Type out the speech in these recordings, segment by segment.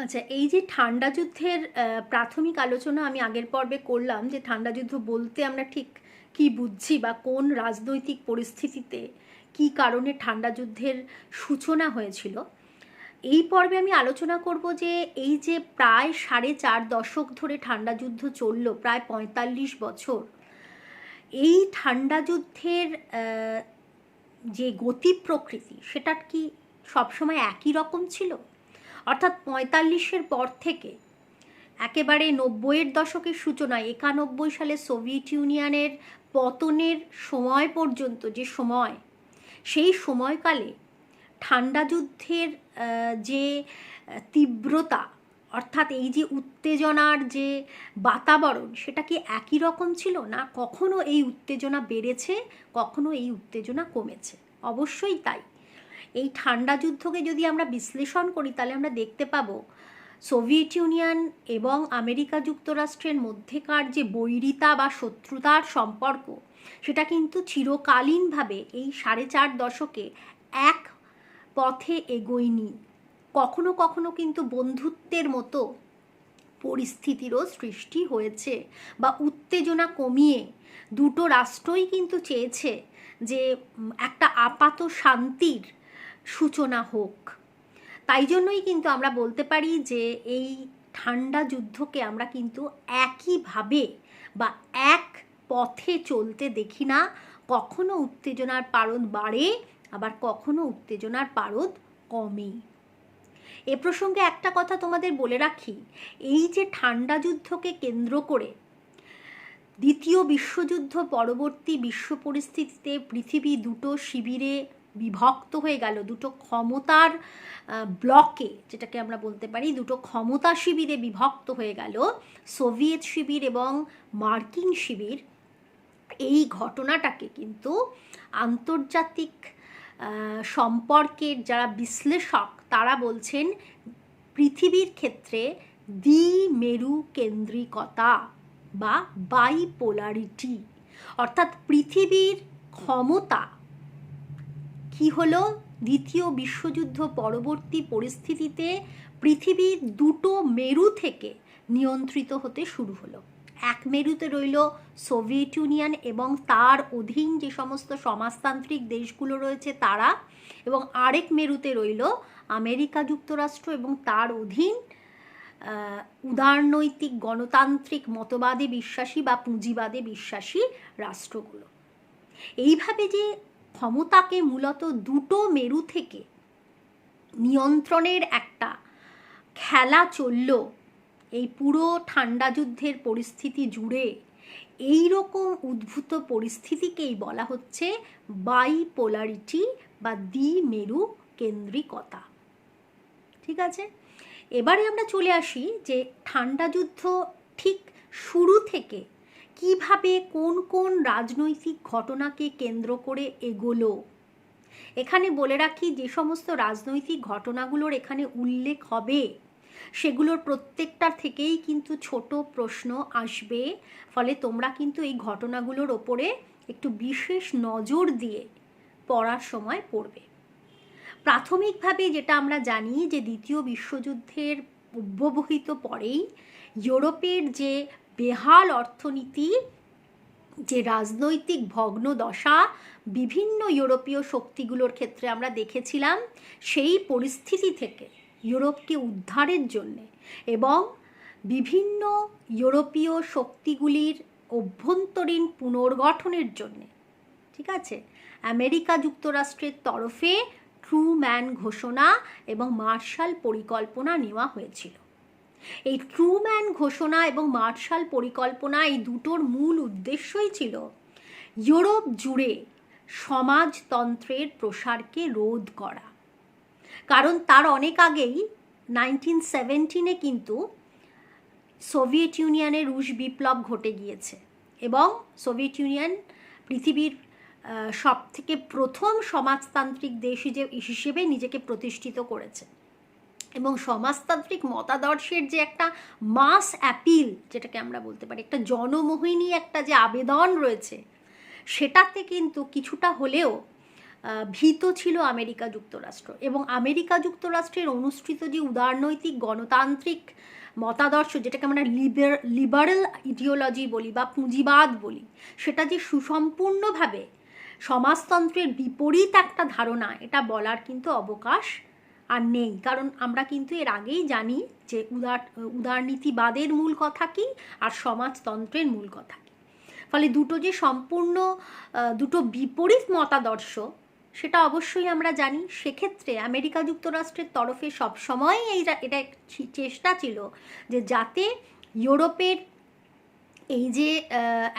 আচ্ছা, এই যে ঠান্ডা যুদ্ধের প্রাথমিক আলোচনা আমি আগের পর্বে করলাম, যে ঠান্ডা যুদ্ধ বলতে আমরা ঠিক কি বুঝছি বা কোন রাজনৈতিক পরিস্থিতিতে কি কারণে ঠান্ডা যুদ্ধের সূচনা হয়েছিল। এই পর্বে আমি আলোচনা করব যে এই যে প্রায় 4.5 দশক ধরে ঠান্ডা যুদ্ধ চলল, প্রায় 45 বছর, এই ঠান্ডা যুদ্ধের যে গতি প্রকৃতি সেটা কি সবসময় একই রকম ছিল? অর্থাৎ 45-এর পর থেকে একেবারে 90-এর দশকের সূচনায় 91 সালে সোভিয়েত ইউনিয়নের পতনের সময় পর্যন্ত যে সময়, সেই সময়কালে ঠান্ডা যুদ্ধের যে তীব্রতা, অর্থাৎ এই যে উত্তেজনার যে বাতাবরণ, সেটা কি একই রকম ছিল, না কখনো এই উত্তেজনা বেড়েছে, কখনো এই উত্তেজনা কমেছে? অবশ্যই তাই। এই ঠান্ডা যুদ্ধকে যদি আমরা বিশ্লেষণ করি তাহলে আমরা দেখতে পাবো সোভিয়েত ইউনিয়ন এবং আমেরিকা যুক্তরাষ্ট্রের মধ্যেকার যে বৈরিতা বা শত্রুতার সম্পর্ক, সেটা কিন্তু চিরকালীনভাবে এই 4.5 দশকে এক পথে এগোয়নি। কখনো কখনো কিন্তু বন্ধুত্বের মতো পরিস্থিতিরও সৃষ্টি হয়েছে, বা উত্তেজনা কমিয়ে দুটো রাষ্ট্রই কিন্তু চেয়েছে যে একটা আপাত শান্তির সূচনা হোক। তাই জন্যই কিন্তু আমরা বলতে পারি যে এই ঠান্ডা যুদ্ধকে আমরা কিন্তু একইভাবে বা এক পথে চলতে দেখি না। কখনো উত্তেজনার পারদ বাড়ে, আবার কখনো উত্তেজনার পারদ কমে। এ প্রসঙ্গে একটা কথা তোমাদের বলে রাখি, এই যে ঠান্ডা যুদ্ধকে কেন্দ্র করে দ্বিতীয় বিশ্বযুদ্ধ পরবর্তী বিশ্ব পরিস্থিতিতে পৃথিবী দুটো শিবিরে বিভক্ত হয়ে গেল, দুটো ক্ষমতার ব্লকে, যেটাকে আমরা বলতে পারি দুটো ক্ষমতা শিবিরে বিভক্ত হয়ে গেল, সোভিয়েত শিবির এবং মার্কিন শিবির। এই ঘটনাটাকে কিন্তু আন্তর্জাতিক সম্পর্কের যারা বিশ্লেষক তারা বলছেন পৃথিবীর ক্ষেত্রে দ্বিমেরু কেন্দ্রিকতা বা বাইপোলারিটি। অর্থাৎ পৃথিবীর ক্ষমতা কি হলো, দ্বিতীয় বিশ্বযুদ্ধ পরবর্তী পরিস্থিতিতে পৃথিবীর দুটো মেরু থেকে নিয়ন্ত্রিত হতে শুরু হলো। এক মেরুতে রইল সোভিয়েত ইউনিয়ন এবং তার অধীন যে সমস্ত সমাজতান্ত্রিক দেশগুলো রয়েছে তারা, এবং আরেক মেরুতে রইল আমেরিকা যুক্তরাষ্ট্র এবং তার অধীন উদারনৈতিক গণতান্ত্রিক মতবাদে বিশ্বাসী বা পুঁজিবাদে বিশ্বাসী রাষ্ট্রগুলো। এইভাবে যে ক্ষমতাকে মূলত দুটো মেরু থেকে নিয়ন্ত্রণের একটা খেলা চলল এই পুরো ঠান্ডা যুদ্ধের পরিস্থিতি জুড়ে, এই রকম উদ্ভূত পরিস্থিতিকেই বলা হচ্ছে বাইপোলারিটি বা দ্বিমেরু কেন্দ্রিকতা। ঠিক আছে, এবারে আমরা চলে আসি যে ঠান্ডা যুদ্ধ ঠিক শুরু থেকে কিভাবে কোন কোন রাজনৈতিক ঘটনাকে কেন্দ্র করে এগোলো। এখানে বলে রাখি, যে সমস্ত রাজনৈতিক ঘটনাগুলোর এখানে উল্লেখ হবে সেগুলোর প্রত্যেকটার থেকেই কিন্তু ছোট প্রশ্ন আসবে, ফলে তোমরা কিন্তু এই ঘটনাগুলোর ওপরে একটু বিশেষ নজর দিয়ে পড়ার সময় পড়বে। প্রাথমিকভাবে যেটা আমরা জানি যে দ্বিতীয় বিশ্বযুদ্ধের অব্যবহিত পরেই ইউরোপের যে বেহাল অর্থনীতি, যে রাজনৈতিক ভগ্নদশা বিভিন্ন ইউরোপীয় শক্তিগুলোর ক্ষেত্রে আমরা দেখেছিলাম, সেই পরিস্থিতি থেকে ইউরোপকে উদ্ধারের জন্যে এবং বিভিন্ন ইউরোপীয় শক্তিগুলির অভ্যন্তরীণ পুনর্গঠনের জন্যে, ঠিক আছে, আমেরিকা যুক্তরাষ্ট্রের তরফে ট্রুম্যান ঘোষণা এবং মার্শাল পরিকল্পনা নেওয়া হয়েছিল। এই ট্রুম্যান ঘোষণা এবং মার্শাল পরিকল্পনা, এই দুটোর মূল উদ্দেশ্যই ছিল ইউরোপ জুড়ে সমাজতন্ত্রের প্রসারকে রোধ করা। কারণ তার অনেক আগেই 1917-এ কিন্তু সোভিয়েত ইউনিয়নের রুশ বিপ্লব ঘটে গিয়েছে এবং সোভিয়েত ইউনিয়ন পৃথিবীর সব থেকে প্রথম সমাজতান্ত্রিক দেশ হিসেবে নিজেকে প্রতিষ্ঠিত করেছে, এবং সমাজতান্ত্রিক মতাদর্শের যে একটা মাস অ্যাপিল, যেটাকে আমরা বলতে পারি একটা জনমোহিনী একটা যে আবেদন রয়েছে, সেটাতে কিন্তু কিছুটা হলেও ভীত ছিল আমেরিকা যুক্তরাষ্ট্র, এবং আমেরিকা যুক্তরাষ্ট্রের অনুসৃত যে উদারনৈতিক গণতান্ত্রিক মতাদর্শ, যেটাকে আমরা লিবারেল ইডিওলজি বলি বা পুঁজিবাদ বলি, সেটা যে সুসম্পূর্ণভাবে সমাজতন্ত্রের বিপরীত একটা ধারণা, এটা বলার কিন্তু অবকাশ আর নেই। কারণ আমরা কিন্তু এর আগেই জানি যে উদারনীতিবাদের মূল কথা কী আর সমাজতন্ত্রের মূল কথা কী। ফলে দুটো যে সম্পূর্ণ দুটো বিপরীত মতাদর্শ, সেটা অবশ্যই আমরা জানি। সেক্ষেত্রে আমেরিকা যুক্তরাষ্ট্রের তরফে সবসময় এটা চেষ্টা ছিল যে যাতে ইউরোপের এই যে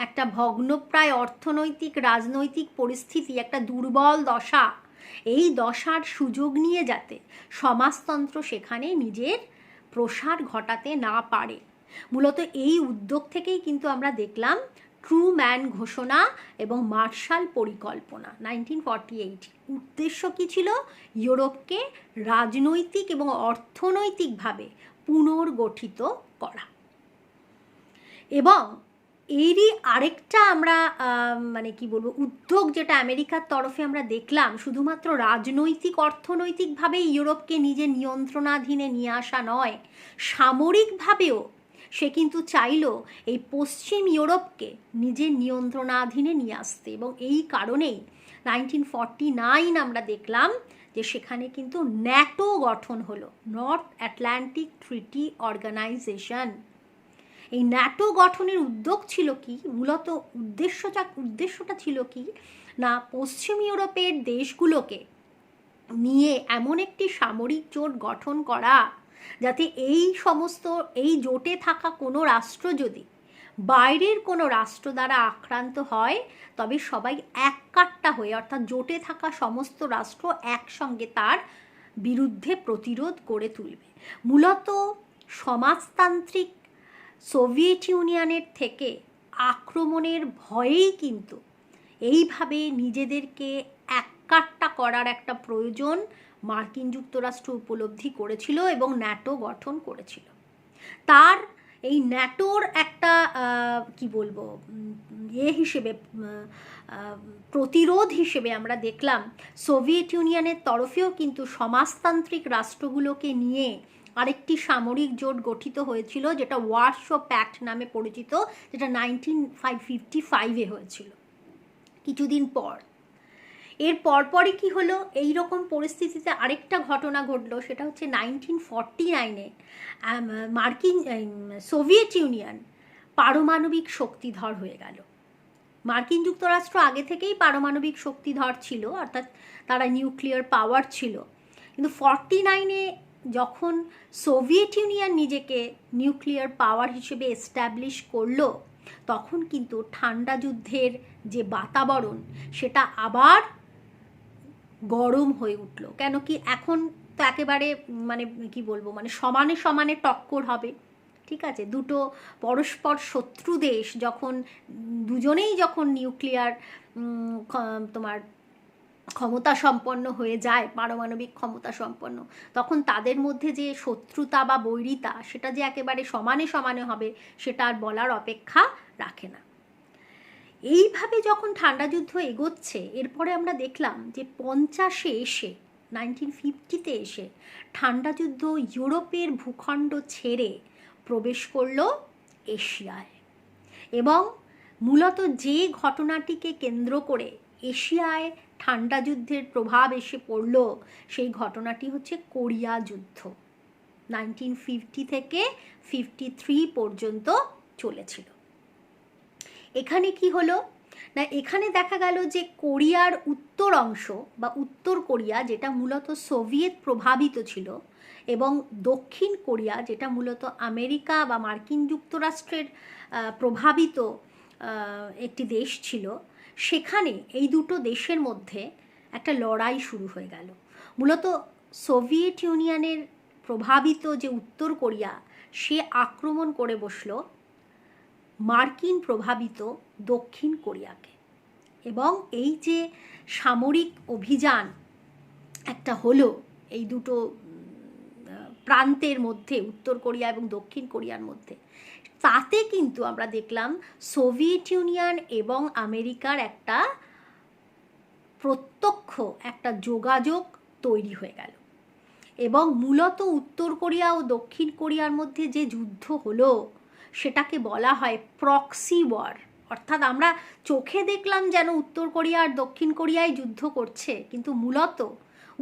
একটা ভগ্নপ্রায় অর্থনৈতিক রাজনৈতিক পরিস্থিতি, একটা দুর্বল দশা, এই দশার সুযোগ নিয়ে যাতে সমাজতন্ত্র সেখানে নিজের প্রসার ঘটাতে না পারে। মূলত এই উদ্যোগ থেকেই কিন্তু আমরা দেখলাম ট্রুম্যান ঘোষণা এবং মার্শাল পরিকল্পনা 1948। উদ্দেশ্য কী ছিল? ইউরোপকে রাজনৈতিক এবং অর্থনৈতিকভাবে পুনর্গঠিত করা। এবং এরই আরেকটা আমরা মানে কি বলবো উদ্যোগ যেটা আমেরিকার তরফে আমরা দেখলাম, শুধুমাত্র রাজনৈতিক অর্থনৈতিকভাবে ইউরোপকে নিজের নিয়ন্ত্রণাধীনে নিয়ে আসা নয়, সামরিকভাবেও সে কিন্তু চাইল এই পশ্চিম ইউরোপকে নিজের নিয়ন্ত্রণাধীনে নিয়ে আসতে। এবং এই কারণেই 1949 আমরা দেখলাম যে সেখানে কিন্তু ন্যাটো গঠন হলো, নর্থ আটলান্টিক ট্রিটি অর্গানাইজেশন। এই ন্যাটো গঠনের উদ্যোগ ছিল কি? মূলত উদ্দেশ্যটা ছিল কি না, পশ্চিম ইউরোপের দেশগুলোকে নিয়ে এমন একটি সামরিক জোট গঠন করা যাতে এই জোটে থাকা কোনো রাষ্ট্র যদি বাইরের কোনো রাষ্ট্র দ্বারা আক্রান্ত হয়, তবে সবাই এক কাট্টা হয়ে, অর্থাৎ জোটে থাকা সমস্ত রাষ্ট্র একসঙ্গে তার বিরুদ্ধে প্রতিরোধ করে তুলবে। মূলত সমাজতান্ত্রিক সোভিয়েত ইউনিয়নের থেকে আক্রমণের ভয়েই কিন্তু এইভাবে নিজেদেরকে এককাট্টা করার একটা প্রয়োজন মার্কিন যুক্তরাষ্ট্র উপলব্ধি করেছিল এবং ন্যাটো গঠন করেছিল। তার এই ন্যাটোর একটা কি বলবো হিসেবে প্রতিরোধ হিসেবে আমরা দেখলাম সোভিয়েত ইউনিয়নের তরফেও কিন্তু সমাজতান্ত্রিক রাষ্ট্রগুলোকে নিয়ে আরেকটি সামরিক জোট গঠিত হয়েছিল, যেটা ওয়ারশো প্যাক্ট নামে পরিচিত, যেটা 1955 হয়েছিল। কিছুদিন পর এর পরপরই কি হলো, এই রকম পরিস্থিতিতে আরেকটা ঘটনা ঘটলো, সেটা হচ্ছে 1949 সোভিয়েত ইউনিয়ন পারমাণবিক শক্তিধর হয়ে গেল। মার্কিন যুক্তরাষ্ট্র আগে থেকেই পারমাণবিক শক্তিধর ছিল, অর্থাৎ তারা নিউক্লিয়ার পাওয়ার ছিল, কিন্তু 49 যখন সোভিয়েত ইউনিয়ন নিজেকে নিউক্লিয়ার পাওয়ার হিসেবে এস্টাবলিশ করলো, তখন কিন্তু ঠান্ডা যুদ্ধের যে বাতাবরণ সেটা আবার গরম হয়ে উঠলো। কেন কি এখন তো একেবারে মানে কি বলবো মানে সমানে সমানে টক্কর হবে, ঠিক আছে? দুটো পরস্পর শত্রু দেশ দুজনেই যখন নিউক্লিয়ার তোমার ক্ষমতা সম্পন্ন হয়ে যায়, পারমাণবিক ক্ষমতা সম্পন্ন, তখন তাদের মধ্যে যে শত্রুতা বা বৈরিতা সেটা যে একেবারে সমানে সমানে হবে সেটা আর বলার অপেক্ষা রাখে না। এইভাবে যখন ঠান্ডা যুদ্ধ এগোচ্ছে, এরপরে আমরা দেখলাম যে 50-এ এসে 1950-তে এসে ঠান্ডা যুদ্ধ ইউরোপের ভূখণ্ড ছেড়ে প্রবেশ করলো এশিয়ায়। এবং মূলত যে ঘটনাটিকে কেন্দ্র করে এশিয়ায় ঠান্ডা যুদ্ধের প্রভাব এসে পড়ল, সেই ঘটনাটি হচ্ছে কোরিয়া যুদ্ধ। 1950 থেকে 53 পর্যন্ত চলেছিল। এখানে কি হলো না, এখানে দেখা গেল যে কোরিয়ার উত্তর অংশ বা উত্তর কোরিয়া, যেটা মূলত সোভিয়েত প্রভাবিত ছিল, এবং দক্ষিণ কোরিয়া, যেটা মূলত আমেরিকা বা মার্কিন যুক্তরাষ্ট্রের প্রভাবিত একটি দেশ ছিল, সেখানে এই দুটো দেশের মধ্যে একটা লড়াই শুরু হয়ে গেল। মূলত সোভিয়েত ইউনিয়নের প্রভাবিত যে উত্তর কোরিয়া, সে আক্রমণ করে বসলো মার্কিন প্রভাবিত দক্ষিণ কোরিয়াকে। এবং এই যে সামরিক অভিযান একটা হলো এই দুটো প্রান্তের মধ্যে, উত্তর কোরিয়া এবং দক্ষিণ কোরিয়ার মধ্যে, তাতে কিন্তু আমরা দেখলাম সোভিয়েত ইউনিয়ন এবং আমেরিকার একটা প্রত্যক্ষ একটা যোগাযোগ তৈরি হয়ে গেল। এবং মূলত উত্তর কোরিয়া ও দক্ষিণ কোরিয়ার মধ্যে যে যুদ্ধ হলো সেটাকে বলা হয় প্রক্সি ওয়ার। অর্থাৎ আমরা চোখে দেখলাম যেন উত্তর কোরিয়া আর দক্ষিণ কোরিয়ায় যুদ্ধ করছে, কিন্তু মূলত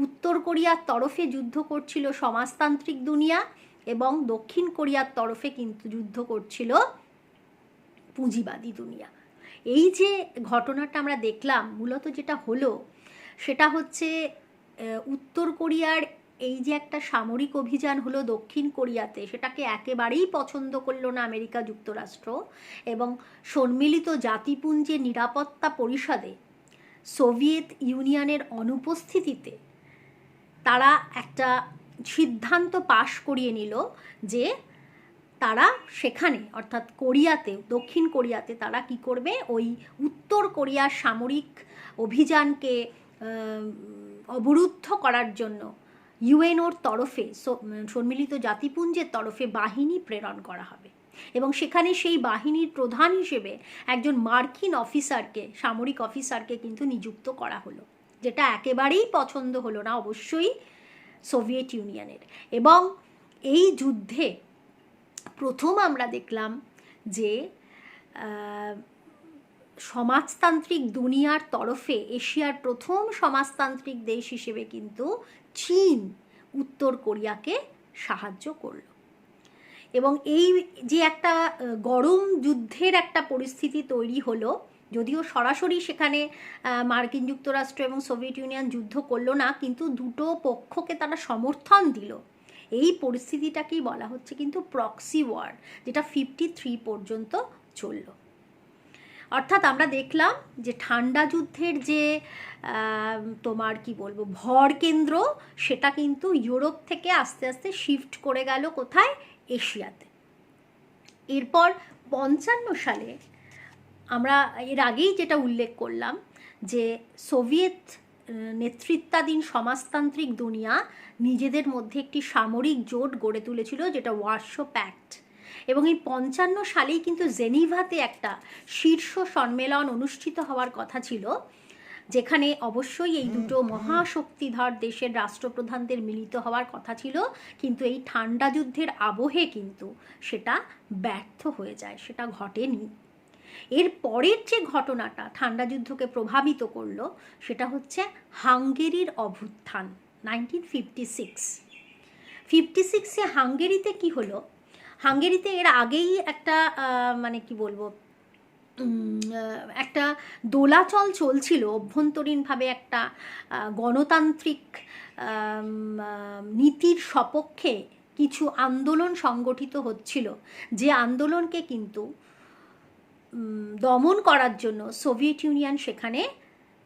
উত্তর কোরিয়ার তরফে যুদ্ধ করছিল সমাজতান্ত্রিক দুনিয়া এবং দক্ষিণ কোরিয়ার তরফে কিন্তু যুদ্ধ করছিল পুঁজিবাদী দুনিয়া। এই যে ঘটনাটা আমরা দেখলাম, মূলত যেটা হলো সেটা হচ্ছে উত্তর কোরিয়ার এই যে একটা সামরিক অভিযান হলো দক্ষিণ কোরিয়াতে, সেটাকে একেবারেই পছন্দ করলো না আমেরিকা যুক্তরাষ্ট্র, এবং সম্মিলিত জাতিপুঞ্জের নিরাপত্তা পরিষদে সোভিয়েত ইউনিয়নের অনুপস্থিতিতে তারা একটা সিদ্ধান্ত পাশ করিয়ে নিল যে তারা সেখানে, অর্থাৎ কোরিয়াতে, দক্ষিণ কোরিয়াতে তারা কি করবে, ওই উত্তর কোরিয়ার সামরিক অভিযানকে অবরুদ্ধ করার জন্য ইউএনওর তরফে, সম্মিলিত জাতিপুঞ্জের তরফে বাহিনী প্রেরণ করা হবে। এবং সেখানে সেই বাহিনীর প্রধান হিসেবে একজন মার্কিন অফিসারকে, সামরিক অফিসারকে কিন্তু নিযুক্ত করা হলো, যেটা একেবারেই পছন্দ হলো না অবশ্যই সোভিয়েত ইউনিয়নের। এবং এই যুদ্ধে প্রথম আমরা দেখলাম যে সমাজতান্ত্রিক দুনিয়ার তরফে এশিয়ার প্রথম সমাজতান্ত্রিক দেশ হিসেবে কিন্তু চীন উত্তর কোরিয়াকে সাহায্য করল। এবং এই যে একটা গরম যুদ্ধের একটা পরিস্থিতি তৈরি হলো, যদিও সরাসরি সেখানে মার্কিন যুক্তরাষ্ট্র এবং সোভিয়েত ইউনিয়ন যুদ্ধ করলো না, কিন্তু দুটো পক্ষকে তারা সমর্থন দিল। এই পরিস্থিতিটাকেই বলা হচ্ছে কিন্তু প্রক্সি ওয়ার, যেটা 53 পর্যন্ত চলল। অর্থাৎ আমরা দেখলাম যে ঠান্ডা যুদ্ধের যে তোমার কি বলবো ভর কেন্দ্র, সেটা কিন্তু ইউরোপ থেকে আস্তে আস্তে শিফট করে গেল কোথায়, এশিয়াতে। এরপর 55 সালে আমরা এর আগেই যেটা উল্লেখ করলাম যে সোভিয়েত নেতৃত্বাধীন সমাজতান্ত্রিক দুনিয়া নিজেদের মধ্যে একটি সামরিক জোট গড়ে তুলেছিল, যেটা ওয়ারশো প্যাক্ট। এবং এই 55 সালেই কিন্তু জেনিভাতে একটা শীর্ষ সম্মেলন অনুষ্ঠিত হওয়ার কথা ছিল, যেখানে অবশ্যই এই দুটো মহাশক্তিধর দেশের রাষ্ট্রপ্রধানদের মিলিত হওয়ার কথা ছিল, কিন্তু এই ঠান্ডা যুদ্ধের আবহে কিন্তু সেটা ব্যর্থ হয়ে যায়, সেটা ঘটেনি। এর পরের যে ঘটনাটা ঠান্ডা যুদ্ধকে প্রভাবিত করলো সেটা হচ্ছে হাঙ্গেরির অভ্যুত্থান 1956-এ। হাঙ্গেরিতে কি হলো, হাঙ্গেরিতে এর আগেই একটা মানে কি বলবো একটা দোলাচল চলছিল, অভ্যন্তরীণভাবে একটা গণতান্ত্রিক নীতির সপক্ষে কিছু আন্দোলন সংগঠিত হচ্ছিল, যে আন্দোলনকে কিন্তু দমন করার জন্য সোভিয়েত ইউনিয়ন সেখানে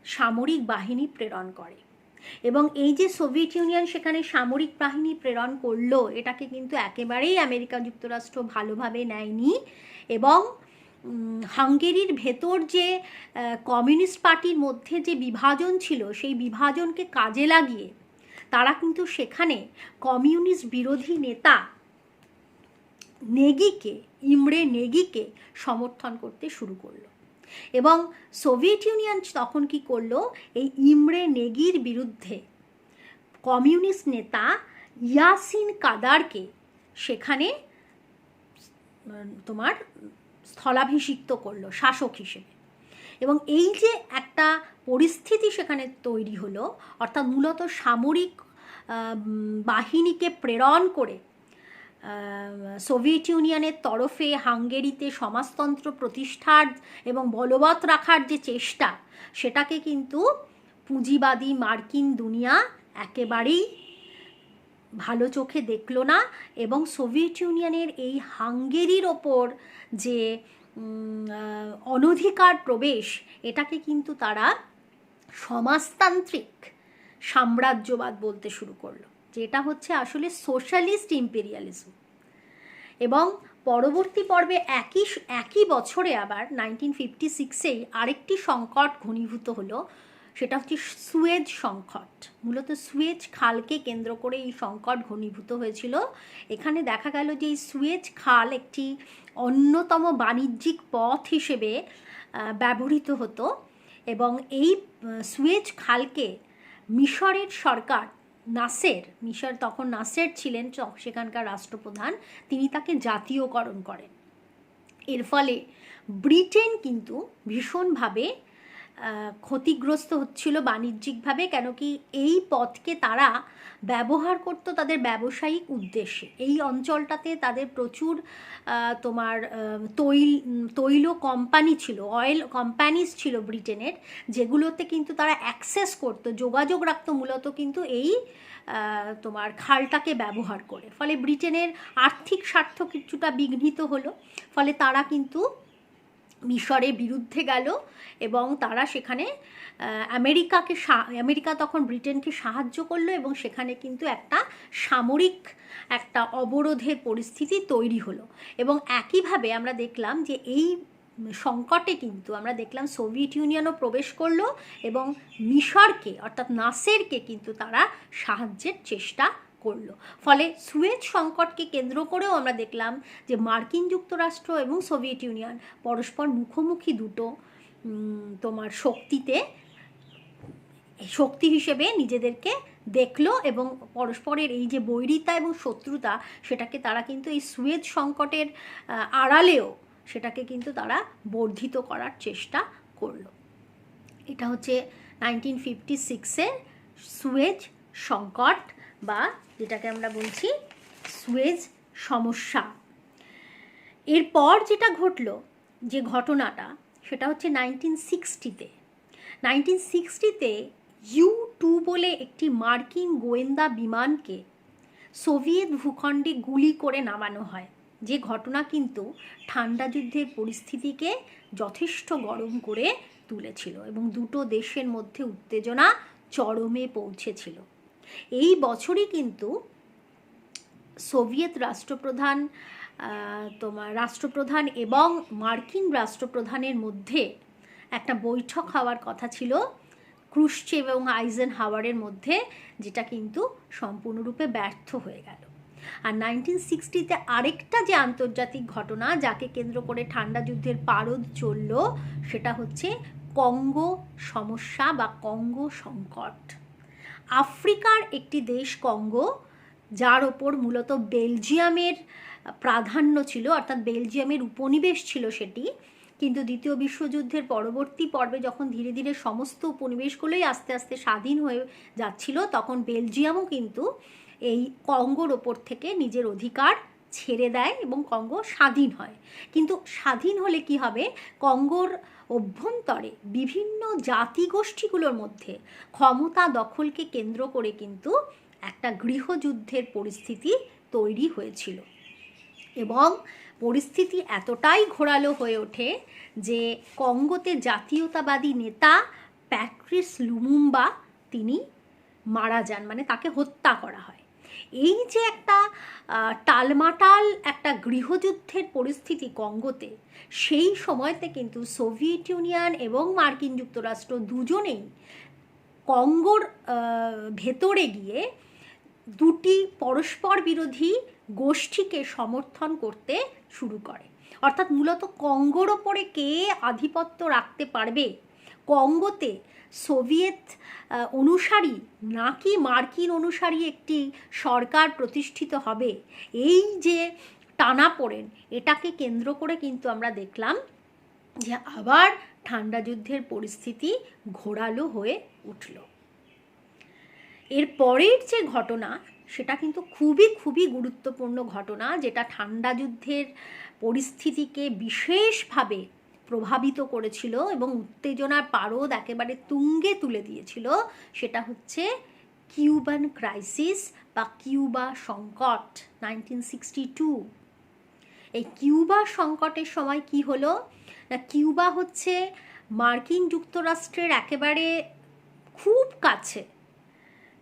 সামরিক বাহিনী প্রেরণ করে। এবং এই যে সোভিয়েত ইউনিয়ন সেখানে সামরিক বাহিনী প্রেরণ করলো, এটাকে কিন্তু একেবারেই আমেরিকা যুক্তরাষ্ট্র ভালোভাবে নেয়নি। এবং হাঙ্গেরির ভেতর যে কমিউনিস্ট পার্টির মধ্যে যে বিভাজন ছিল, সেই বিভাজনকে কাজে লাগিয়ে তারা কিন্তু সেখানে কমিউনিস্ট বিরোধী নেতা ইমরে নেগিকে সমর্থন করতে শুরু করলো। এবং সোভিয়েত ইউনিয়ন তখন কি করলো, এই ইমরে নেগির বিরুদ্ধে কমিউনিস্ট নেতা ইয়াসিন কাদারকে সেখানে তোমার স্থলাভিষিক্ত করলো শাসক হিসেবে। এবং এই যে একটা পরিস্থিতি সেখানে তৈরি হলো, অর্থাৎ মূলত সামরিক বাহিনীকে প্রেরণ করে সোভিয়েত ইউনিয়নের তরফে হাঙ্গেরিতে সমাজতন্ত্র প্রতিষ্ঠার এবং বলবৎ রাখার যে চেষ্টা, সেটাকে কিন্তু পুঁজিবাদী মার্কিন দুনিয়া একেবারেই ভালো চোখে দেখল না। এবং সোভিয়েত ইউনিয়নের এই হাঙ্গেরির ওপর যে অনধিকার প্রবেশ, এটাকে কিন্তু তারা সমাজতান্ত্রিক সাম্রাজ্যবাদ বলতে শুরু করলো, যেটা হচ্ছে আসলে সোশ্যালিস্ট ইম্পেরিয়ালিজম। এবং পরবর্তী পর্বে একই বছরে আবার 1956-এই আরেকটি সংকট ঘনীভূত হলো, সেটা হচ্ছে সুয়েজ সংকট। মূলত সুয়েজ খালকে কেন্দ্র করে এই সংকট ঘনীভূত হয়েছিল। এখানে দেখা গেল যে এই সুয়েজ খাল একটি অন্যতম বাণিজ্যিক পথ হিসেবে ব্যবহৃত হতো, এবং এই সুয়েজ খালকে মিশরের সরকার মিশর তখন নাসের ছিলেন সেখানকার রাষ্ট্রপ্রধান, তিনি তাকে জাতীয়করণ করেন। এর ফলে ব্রিটেন কিন্তু ভীষণভাবে ক্ষতিগ্রস্ত হচ্ছিল বাণিজ্যিকভাবে, কেন কি এই পথকে তারা ব্যবহার করত তাদের ব্যবসায়িক উদ্দেশ্যে। এই অঞ্চলটাতে তাদের প্রচুর তোমার তৈল কোম্পানি ছিল, অয়েল কোম্পানিজ ছিল ব্রিটেনের, যেগুলোতে কিন্তু তারা অ্যাক্সেস করতো, যোগাযোগ রাখতো মূলত কিন্তু এই তোমার খালটাকে ব্যবহার করে। ফলে ব্রিটেনের আর্থিক স্বার্থ কিছুটা বিঘ্নিত হলো। ফলে তারা কিন্তু মিশরের বিরুদ্ধে গেল এবং তারা সেখানে আমেরিকা তখন ব্রিটেনকে সাহায্য করলো এবং সেখানে কিন্তু একটা সামরিক একটা অবরোধের পরিস্থিতি তৈরি হলো। এবং একইভাবে আমরা দেখলাম যে এই সংকটে কিন্তু আমরা দেখলাম সোভিয়েত ইউনিয়নও প্রবেশ করলো এবং মিশরকে অর্থাৎ নাসেরকে কিন্তু তারা সাহায্যের চেষ্টা করলো। ফলে সুয়েজ সংকটকে কেন্দ্র করেও আমরা দেখলাম যে মার্কিন যুক্তরাষ্ট্র এবং সোভিয়েত ইউনিয়ন পরস্পর মুখোমুখি দুটো তোমার শক্তি হিসেবে নিজেদেরকে দেখলো এবং পরস্পরের এই যে বৈরিতা এবং শত্রুতা সেটাকে তারা কিন্তু এই সুয়েজ সংকটের আড়ালেও সেটাকে কিন্তু তারা বর্ধিত করার চেষ্টা করলো। এটা হচ্ছে 1956-এর সুয়েজ সংকট বা যেটাকে আমরা বলছি সুয়েজ সমস্যা। এরপর যেটা ঘটলো যে ঘটনাটা সেটা হচ্ছে 1960-তে U-2 বলে একটি মার্কিন গোয়েন্দা বিমানকে সোভিয়েত ভূখণ্ডে গুলি করে নামানো হয়, যে ঘটনা কিন্তু ঠান্ডা যুদ্ধের পরিস্থিতিকে যথেষ্ট গরম করে তুলেছিল এবং দুটো দেশের মধ্যে উত্তেজনা চরমে পৌঁছেছিল। এই বছরই কিন্তু সোভিয়েত রাষ্ট্রপ্রধান এবং মার্কিন রাষ্ট্রপ্রধানের মধ্যে একটা বৈঠক হওয়ার কথা ছিল ক্রুশ্চেভ এবং আইজেনহাওয়ারের মধ্যে, যেটা কিন্তু সম্পূর্ণরূপে ব্যর্থ হয়ে গেল। আর 1960-তে আরেকটা যে আন্তর্জাতিক ঘটনা যাকে কেন্দ্র করে ঠান্ডা যুদ্ধের পারদ চলল সেটা হচ্ছে কঙ্গো সমস্যা বা কঙ্গো সংকট। আফ্রিকার একটি দেশ কঙ্গো, যার ওপর মূলত বেলজিয়ামের প্রাধান্য ছিল, অর্থাৎ বেলজিয়ামের উপনিবেশ ছিল সেটি, কিন্তু দ্বিতীয় বিশ্বযুদ্ধের পরবর্তী পর্বে যখন ধীরে ধীরে সমস্ত উপনিবেশগুলোই আস্তে আস্তে স্বাধীন হয়ে যাচ্ছিল তখন বেলজিয়ামও কিন্তু এই কঙ্গোর ওপর থেকে নিজের অধিকার ছেড়ে দেয় এবং কঙ্গো স্বাধীন হয়। কিন্তু স্বাধীন হলে কি হবে, কঙ্গোর অভ্যন্তরে বিভিন্ন জাতিগোষ্ঠীগুলোর মধ্যে ক্ষমতা দখলকে কেন্দ্র করে কিন্তু একটা গৃহযুদ্ধের পরিস্থিতি তৈরি হয়েছিল এবং পরিস্থিতি এতটাই ঘোরালো হয়ে ওঠে যে কঙ্গোতে জাতীয়তাবাদী নেতা প্যাট্রিস লুমুম্বা তিনি মারা যান, মানে তাকে হত্যা করা হয়। এই যে একটা টালমাটাল একটা গৃহযুদ্ধের পরিস্থিতি কঙ্গোতে, সেই সময়তে কিন্তু সোভিয়েত ইউনিয়ন এবং মার্কিন যুক্তরাষ্ট্র দুজনেই কঙ্গোর ভেতরে গিয়ে দুটি পরস্পর বিরোধী গোষ্ঠীকে সমর্থন করতে শুরু করে। অর্থাৎ মূলত কঙ্গোর ওপরে কে আধিপত্য রাখতে পারবে, কঙ্গোতে সোভিয়েত অনুসারী নাকি মার্কিন অনুসারী একটি সরকার প্রতিষ্ঠিত হবে, এই যে টানাপোড়েন এটাকে কেন্দ্র করে কিন্তু আমরা দেখলাম যে আবার ঠান্ডা যুদ্ধের পরিস্থিতি ঘোরালো হয়ে উঠল। এর পরের যে ঘটনা সেটা কিন্তু খুবই গুরুত্বপূর্ণ ঘটনা, যেটা ঠান্ডা যুদ্ধের পরিস্থিতিকে বিশেষভাবে প্রভাবিত করেছিল এবং উত্তেজনার পারদ একেবারে তুঙ্গে তুলে দিয়েছিল। সেটা হচ্ছে কিউবান ক্রাইসিস বা কিউবা সংকট 1962। এই কিউবা সংকটের সময় কি হলো না, কিউবা হচ্ছে মার্কিন যুক্তরাষ্ট্রের একেবারে খুব কাছে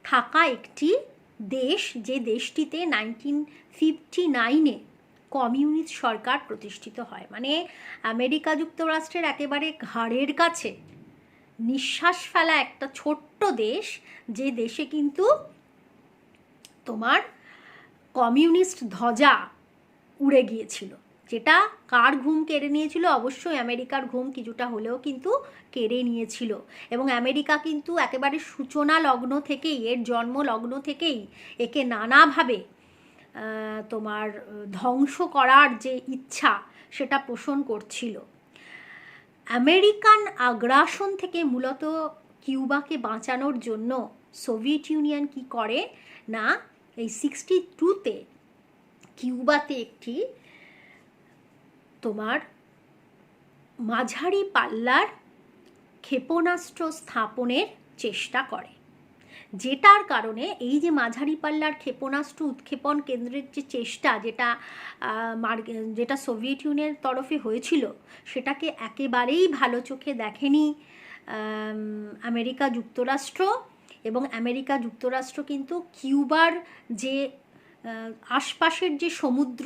থাকা একটি দেশ, যে দেশটিতে 1959-এ কমিউনিস্ট সরকার প্রতিষ্ঠিত হয়। মানে আমেরিকা যুক্তরাষ্ট্রের একেবারে ঘাড়ের কাছে নিঃশ্বাস ফেলা একটা ছোট্ট দেশ, যে দেশে কিন্তু তোমার কমিউনিস্ট ধ্বজা উড়ে গিয়েছিল। যেটা কার ঘুম কেড়ে নিয়েছিল? অবশ্যই আমেরিকার ঘুম কিছুটা হলেও কিন্তু কেড়ে নিয়েছিল। এবং আমেরিকা কিন্তু একেবারে সূচনা লগ্ন থেকেই, এর জন্ম লগ্ন থেকেই একে নানাভাবে তোমার ধ্বংস করার যে ইচ্ছা সেটা পোষণ করছিল। আমেরিকান আগ্রাসন থেকে মূলত কিউবাকে বাঁচানোর জন্য সোভিয়েত ইউনিয়ন কি করে না, এই 62তে কিউবাতে একটি তোমার মাঝারি পাল্লার ক্ষেপণাস্ত্র স্থাপনের চেষ্টা করে, যেটার কারণে এই যে মাঝারি পাল্লার ক্ষেপণাস্ত্র উৎক্ষেপণ কেন্দ্রের যে চেষ্টা, যেটা সোভিয়েত ইউনিয়নের তরফে হয়েছিল, সেটাকে একেবারেই ভালো চোখে দেখেনি আমেরিকা যুক্তরাষ্ট্র। এবং আমেরিকা যুক্তরাষ্ট্র কিন্তু কিউবার যে আশপাশের যে সমুদ্র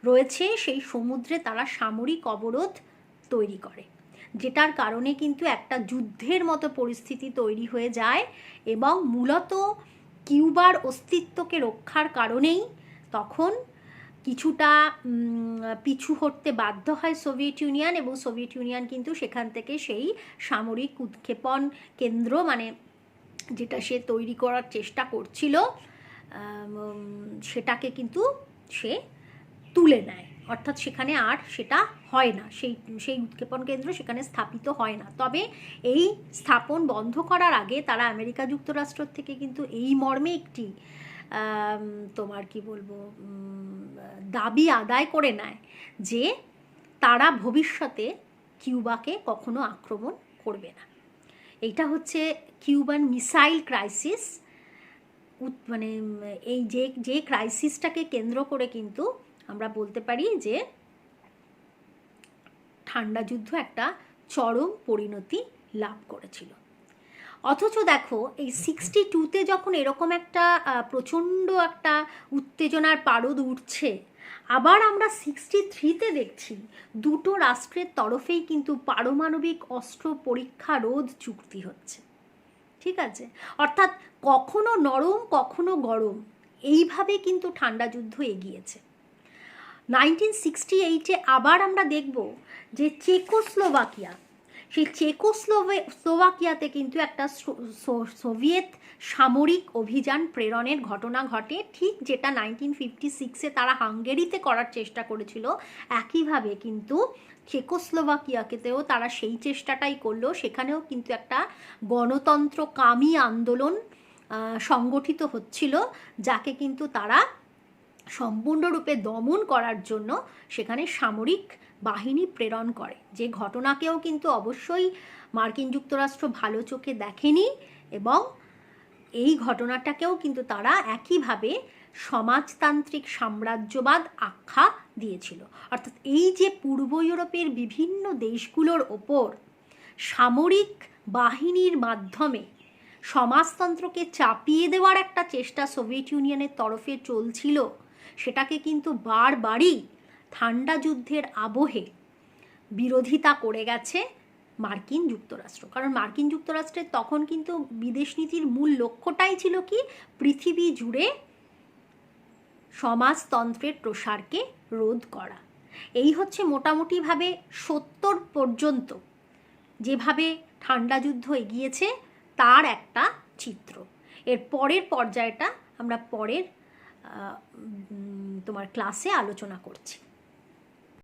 রয়েছে সেই সমুদ্রে তারা সামরিক অবরোধ তৈরি করে, যেটার কারণে কিন্তু একটা যুদ্ধের মতো পরিস্থিতি তৈরি হয়ে যায়। এবং মূলত কিউবার অস্তিত্বকে রক্ষার কারণেই তখন কিছুটা পিছু হটতে বাধ্য হয় সোভিয়েত ইউনিয়ন, এবং সোভিয়েত ইউনিয়ন কিন্তু সেখান থেকে সেই সামরিক উৎক্ষেপণ কেন্দ্র মানে যেটা সে তৈরি করার চেষ্টা করছিল সেটাকে কিন্তু সে তুলে নেয়, অর্থাৎ সেখানে আর সেটা হয় না, সেই উৎক্ষেপণ কেন্দ্র সেখানে স্থাপিত হয় না। তবে এই স্থাপন বন্ধ করার আগে তারা আমেরিকা যুক্তরাষ্ট্র থেকে কিন্তু এই মর্মে একটি তোমার কি বলবো দাবি আদায় করে নেয় যে তারা ভবিষ্যতে কিউবাকে কখনো আক্রমণ করবে না। এইটা হচ্ছে কিউবান মিসাইল ক্রাইসিস, মানে এই যে ক্রাইসিসটাকে কেন্দ্র করে কিন্তু আমরা বলতে পারি যে ঠান্ডা যুদ্ধ একটা চরম পরিণতি লাভ করেছিল। অথচ দেখো এই 62তে যখন এরকম একটা প্রচণ্ড একটা উত্তেজনার পারদ উঠছে, আবার আমরা 63তে দেখছি দুটো রাষ্ট্রের তরফেই কিন্তু পারমাণবিক অস্ত্র পরীক্ষা রোধ চুক্তি হচ্ছে। ঠিক আছে, অর্থাৎ কখনো নরম কখনো গরম, এইভাবে কিন্তু ঠান্ডা যুদ্ধ এগিয়েছে। 1968-এ আবার আমরা দেখব যে চেকোস্লোভাকিয়া, সেই চেকোস্লোভাকিয়াতে কিন্তু একটা সোভিয়েত সামরিক অভিযান প্রেরণের ঘটনা ঘটে, ঠিক যেটা 1956-এ তারা হাঙ্গেরিতে করার চেষ্টা করেছিল, একইভাবে কিন্তু চেকোস্লোভাকিয়াতেও তারা সেই চেষ্টাটাই করলো। সেখানেও কিন্তু একটা গণতন্ত্রকামী আন্দোলন সংগঠিত হচ্ছিল, যাকে কিন্তু তারা সম্পূর্ণরূপে দমন করার জন্য সেখানে সামরিক বাহিনী প্রেরণ করে, যে ঘটনাকেও কিন্তু অবশ্যই মার্কিন যুক্তরাষ্ট্র ভালো চোখে দেখেনি। এবং এই ঘটনাটাকেও কিন্তু তারা একইভাবে সমাজতান্ত্রিক সাম্রাজ্যবাদ আখ্যা দিয়েছিল। অর্থাৎ এই যে পূর্ব ইউরোপের বিভিন্ন দেশগুলোর ওপর সামরিক বাহিনীর মাধ্যমে সমাজতন্ত্রকে চাপিয়ে দেওয়ার একটা চেষ্টা সোভিয়েত ইউনিয়নের তরফে চলছিল, সেটাকে কিন্তু বারবারই ঠান্ডা যুদ্ধের আবহে বিরোধিতা করে গেছে মার্কিন যুক্তরাষ্ট্র। কারণ মার্কিন যুক্তরাষ্ট্রের তখন কিন্তু বিদেশ নীতির মূল লক্ষ্যটাই ছিল কি, পৃথিবী জুড়ে সমাজতন্ত্রের প্রসারকে রোধ করা। এই হচ্ছে মোটামুটিভাবে 70 পর্যন্ত যেভাবে ঠান্ডা যুদ্ধ এগিয়েছে তার একটা চিত্র। এর পরের পর্যায়টা আমরা পরের তোমার ক্লাসে আলোচনা করছি।